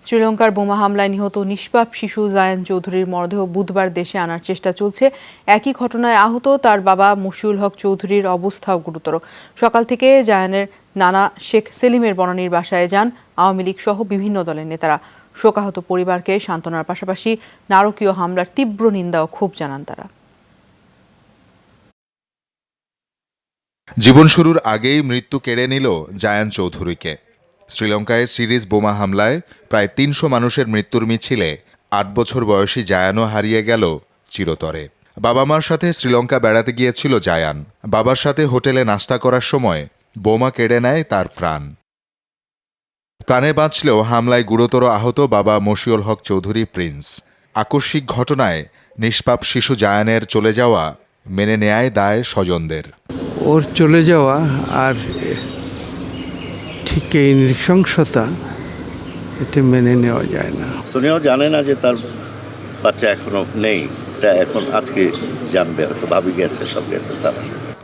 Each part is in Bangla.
শ্রীলঙ্কার বোমা হামলায় নিহত নিষ্পাপ শিশু জায়ান চৌধুরীর মরদেহ বুধবার দেশে আনার চেষ্টা চলছে। একই ঘটনায় আহত তার বাবা মশিউল হক চৌধুরীর অবস্থাও গুরুতর। সকাল থেকে জায়ানের নানা শেখ সেলিমের বনানীর বাসায় যান আওয়ামী লীগ সহ বিভিন্ন দলের নেতারা। শোকাহত পরিবারকে সান্ত্বনার পাশাপাশি নারকীয় হামলার তীব্র নিন্দা ও ক্ষোভ জানান তারা। জীবন শুরুর আগেই মৃত্যু কেড়ে নিল জায়ান চৌধুরীকে। শ্রীলঙ্কায় সিরিজ বোমা হামলায় প্রায় ৩০০ মানুষের মৃত্যুর মিছিলে ৮ বছর বয়সী জায়ানও হারিয়ে গেল চিরতরে। বাবা মার সাথে শ্রীলঙ্কা বেড়াতে গিয়েছিল জায়ান। বাবার সাথে হোটেলে নাস্তা করার সময় বোমা কেড়ে নেয় তার প্রাণ। প্রাণে বাঁচলেও হামলায় গুরুতর আহত বাবা মশিউল হক চৌধুরী প্রিন্স। আকস্মিক ঘটনায় নিষ্পাপ শিশু জায়ানের চলে যাওয়া মেনে নেয় দায় স্বজনদের। ওর চলে যাওয়া আর ঠিক এই নৃশংসতা, এটা মেনে নেওয়া যায় না। সোনিয়াও জানে না যে তার বাচ্চা এখনো নেই, এটা এখন আজকে জানবে, হয়তো ভাবি গেছে, সব গেছে তারা।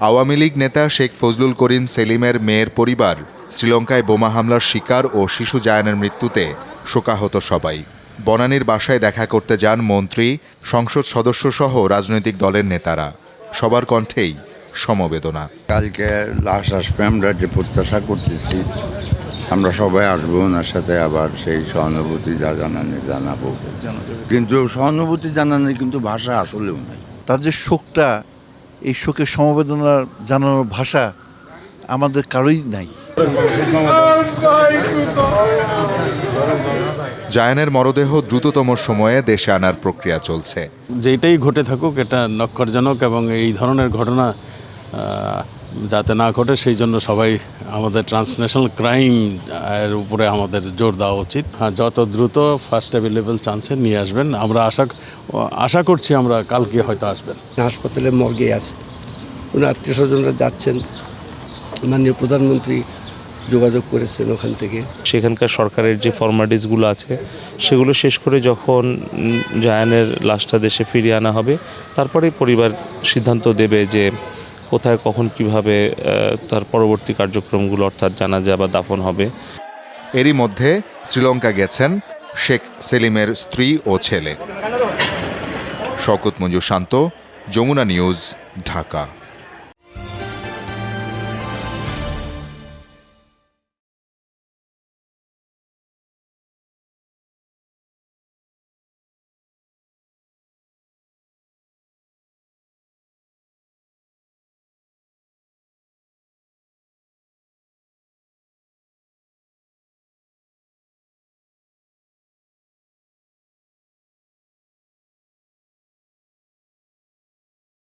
আওয়ামী লীগ নেতা শেখ ফজলুল করিম সেলিমের মেয়ের পরিবার শ্রীলঙ্কায় বোমা হামলার শিকার ও শিশু জায়ানের মৃত্যুতে শোকাহত সবাই। বনানীর বাসায় দেখা করতে যান মন্ত্রী, সংসদ সদস্য সহ রাজনৈতিক দলের নেতারা। সবার কণ্ঠেই সমবেদনা। কালকে লাশ আসবে, আমরা যে প্রত্যাশা করতেছি, আমরা সবাই আসবো ওনার সাথে, আবার সেই সহানুভূতি যা জানাবো। কিন্তু সহানুভূতি জানানোর কিন্তু ভাষা আসলেও নাই। তার যে শোকটা, এই শোকের সমবেদনা জানানোর ভাষা আমাদের কারোই নাই। জায়ানের মরদেহ দ্রুততম সময়ে দেশে আনার প্রক্রিয়া চলছে। যেটাই ঘটে থাকুক, এটা নক্কারজনক এবং এই ধরনের ঘটনা যাতে না ঘটে সেই জন্য সবাই আমাদের ট্রান্সন্যাশনাল ক্রাইম এর উপরে আমাদের জোর দেওয়া উচিত। যত দ্রুত ফার্স্ট অ্যাভেলেবল চান্সে নিয়ে আসবেন। আমরা আশা করছি আমরা কালকে হয়তো আসবেন। হাসপাতালে মর্গে আছে, উনি আত্মীয় স্বজনরা যাচ্ছেন, মাননীয় প্রধানমন্ত্রী যোগাযোগ করেছেন ওখান থেকে। সেখানকার সরকারের যে ফর্মালিটিসগুলো আছে সেগুলো শেষ করে যখন জায়ানের লাশটা দেশে ফিরিয়ে আনা হবে, তারপরে পরিবার সিদ্ধান্ত দেবে যে কোথায়, কখন, কিভাবে তার পরবর্তী কার্যক্রমগুলো অর্থাৎ জানাজা বা দাফন হবে। এরই মধ্যে শ্রীলঙ্কা গেছেন শেখ সেলিমের স্ত্রী ও ছেলে। শওকত মঞ্জুর শান্ত, যমুনা নিউজ, ঢাকা।